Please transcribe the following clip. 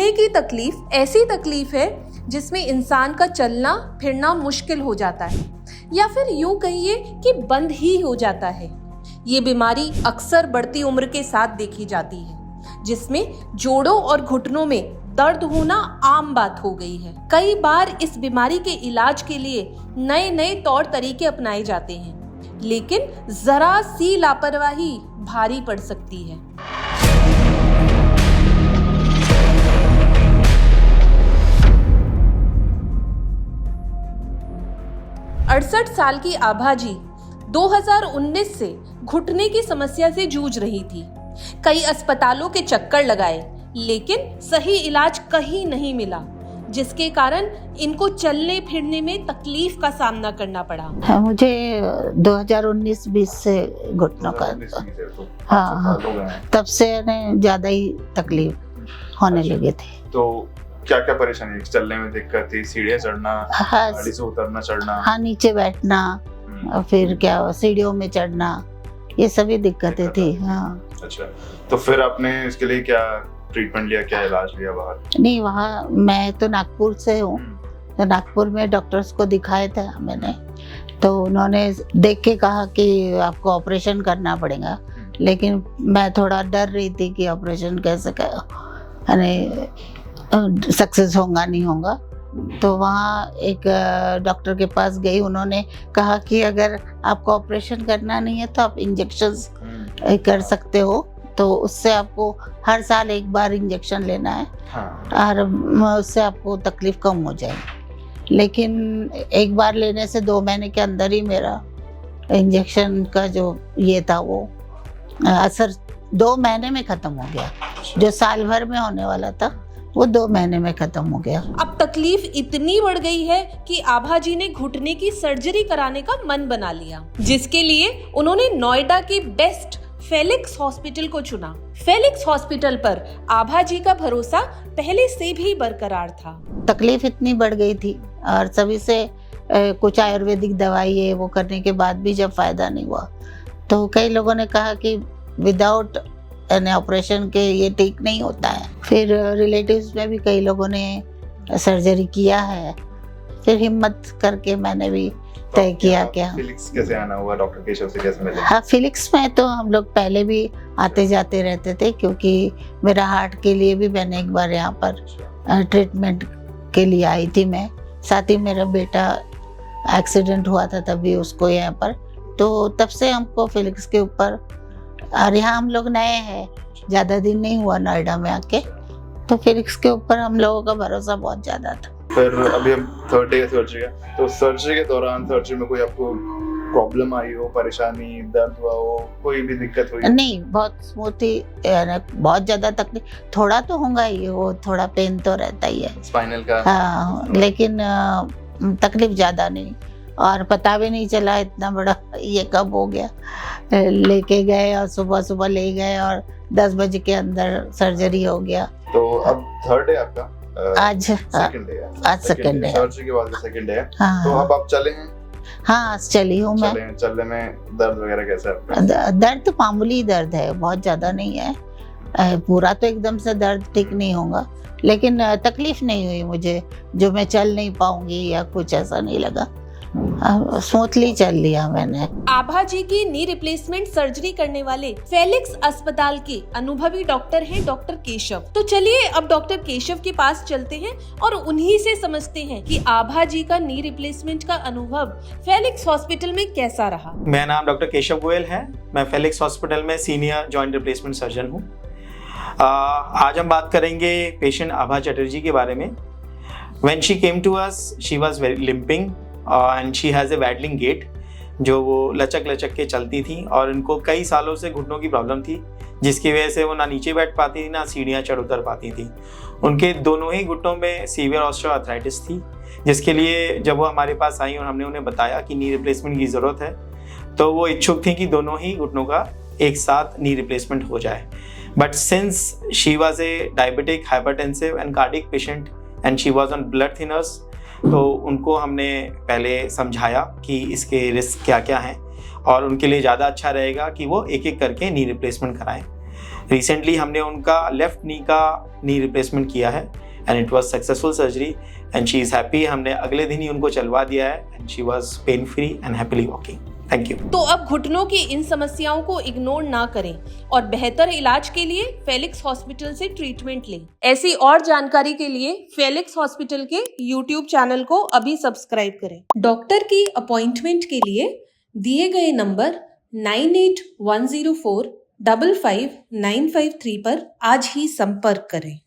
घुटने की तकलीफ ऐसी तकलीफ है जिसमें इंसान का चलना फिरना मुश्किल हो जाता है, या फिर यूं कहिए कि बंद ही हो जाता है। ये बीमारी अक्सर बढ़ती उम्र के साथ देखी जाती है, जिसमें जोड़ों और घुटनों में दर्द होना आम बात हो गई है। कई बार इस बीमारी के इलाज के लिए नए नए तौर तरीके अपनाए जाते हैं, लेकिन जरा सी लापरवाही भारी पड़ सकती है। 68 साल की आभा जी 2019 से घुटने की समस्या से जूझ रही थी। कई अस्पतालों के चक्कर लगाए, लेकिन सही इलाज कहीं नहीं मिला, जिसके कारण इनको चलने फिरने में तकलीफ का सामना करना पड़ा। मुझे 2019-20 से घुटनों का हाँ, तब से ज्यादा ही तकलीफ होने लगे थे। तो क्या क्या परेशानी? चलने में दिक्कत थी, सीढ़ियाँ चढ़ना, गाड़ी से उतरना चढ़ना, हाँ नीचे बैठना, और फिर क्या सीढ़ियों में चढ़ना, ये सभी दिक्कतें थी। हाँ। अच्छा, तो फिर आपने इसके लिए क्या ट्रीटमेंट लिया, क्या इलाज लिया बाहर? नहीं, वहाँ मैं तो नागपुर से हूँ, तो नागपुर में डॉक्टर्स को दिखाया था मैंने, तो उन्होंने देख के कहा कि आपको ऑपरेशन करना पड़ेगा, लेकिन मैं थोड़ा डर रही थी कि ऑपरेशन कैसे सक्सेस होगा नहीं होगा। तो वहाँ एक डॉक्टर के पास गई, उन्होंने कहा कि अगर आपको ऑपरेशन करना नहीं है तो आप इंजेक्शंस कर सकते हो, तो उससे आपको हर साल एक बार इंजेक्शन लेना है। हाँ। और उससे आपको तकलीफ कम हो जाएगी। लेकिन एक बार लेने से 2 महीने के अंदर ही मेरा इंजेक्शन का जो ये था वो असर 2 महीने में ख़त्म हो गया। जो साल भर में होने वाला था वो 2 महीने में खत्म हो गया। अब तकलीफ इतनी बढ़ गई है कि आभा जी ने घुटने की सर्जरी कराने का मन बना लिया, जिसके लिए उन्होंने नोएडा के बेस्ट फेलिक्स हॉस्पिटल को चुना। फेलिक्स हॉस्पिटल पर आभा जी का भरोसा पहले से भी बरकरार था। तकलीफ इतनी बढ़ गई थी और सभी से कुछ आयुर्वेदिक दवाई है वो करने के बाद भी जब फायदा नहीं हुआ, तो कई लोगों ने कहा कि विदाउट ऑपरेशन के ये ठीक नहीं होता है। फिर रिलेटिव्स में भी कई लोगों ने सर्जरी किया है, फिर हिम्मत करके मैंने भी तय किया। क्या फिलिक्स कैसे आना हुआ? डॉक्टर केशव से कैसे मिले? हाँ, फिलिक्स में तो हम लोग पहले भी आते जाते रहते थे, क्योंकि मेरा हार्ट के लिए भी मैंने एक बार यहाँ पर ट्रीटमेंट के लिए आई थी मैं। साथ ही मेरा बेटा एक्सीडेंट हुआ था तभी उसको यहाँ पर, तो तब से हमको फिलिक्स के ऊपर, और यहाँ हम लोग नए हैं, ज़्यादा दिन नहीं हुआ नोएडा में आके, तो फिलिक्स के ऊपर हम लोगों का भरोसा बहुत ज़्यादा था। फिर अभी हम 3rd डे सर्जरी है, तो सर्जरी के दौरान सर्जरी में कोई आपको प्रॉब्लम आई हो, परेशानी, दर्द हुआ हो, कोई भी दिक्कत हुई? नहीं, बहुत स्मूथ ही, बहुत ज़्यादा तकलीफ थोड़ा तो होगा ही, वो थोड़ा पेन तो रहता ही है स्पाइनल का। हाँ, लेकिन तकलीफ ज़्यादा नहीं, और पता भी नहीं चला इतना बड़ा ये कब हो गया। लेके गए और सुबह सुबह ले गए और 10 बजे के अंदर सर्जरी हो गया। तो अब 3rd डे आपका? आज सेकंड डे है। आज सेकंड डे, सर्जरी के बाद 2nd डे है। हाँ। तो अब आप चले हैं? हाँ, चली हूँ मैं। चलने में दर्द वगैरह कैसा है? दर्द तो मामूली दर्द है, बहुत ज्यादा नहीं है। पूरा तो एकदम से दर्द ठीक नहीं होगा, लेकिन तकलीफ नहीं हुई मुझे जो मैं चल नहीं पाऊंगी या कुछ ऐसा नहीं लगा। स्मूथली चल लिया मैंने। आभा जी की नी रिप्लेसमेंट सर्जरी करने वाले फेलिक्स अस्पताल के अनुभवी डॉक्टर हैं डॉक्टर केशव। तो चलिए अब डॉक्टर केशव के पास चलते हैं और उन्हीं से समझते हैं कि आभा जी का नी रिप्लेसमेंट का अनुभव फेलिक्स हॉस्पिटल में कैसा रहा। मेरा नाम डॉक्टर केशव गोयल है। मैं फेलिक्स हॉस्पिटल में सीनियर जॉइंट रिप्लेसमेंट सर्जन हूँ। आज हम बात करेंगे पेशेंट आभा चटर्जी के बारे में। When she came to us, she was very limping and she has a waddling gait, जो वो लचक लचक के चलती थी, और उनको कई सालों से घुटनों की प्रॉब्लम थी, जिसकी वजह से वो ना नीचे बैठ पाती थी ना सीढ़ियाँ चढ़ उतर पाती थी। उनके दोनों ही घुटनों में सीवियर ऑस्टियोआर्थराइटिस थी, जिसके लिए जब वो हमारे पास आई और हमने उन्हें बताया कि नी रिप्लेसमेंट की ज़रूरत है, तो वो इच्छुक थी कि दोनों ही घुटनों का एक साथ नी रिप्लेसमेंट हो जाए। But since she was a diabetic, hypertensive and cardiac patient and she was on blood thinners, तो उनको हमने पहले समझाया कि इसके रिस्क क्या क्या हैं और उनके लिए ज़्यादा अच्छा रहेगा कि वो एक एक करके नी रिप्लेसमेंट कराएं। रिसेंटली हमने उनका लेफ्ट नी का नी रिप्लेसमेंट किया है and it was successful surgery and she is happy. हमने अगले दिन ही उनको चलवा दिया है and she was pain free and happily walking. Thank you. तो अब घुटनों की इन समस्याओं को इग्नोर ना करें और बेहतर इलाज के लिए फेलिक्स हॉस्पिटल से ट्रीटमेंट लें। ऐसी और जानकारी के लिए फेलिक्स हॉस्पिटल के YouTube चैनल को अभी सब्सक्राइब करें। डॉक्टर की अपॉइंटमेंट के लिए दिए गए नंबर 9810455953 पर आज ही संपर्क करें।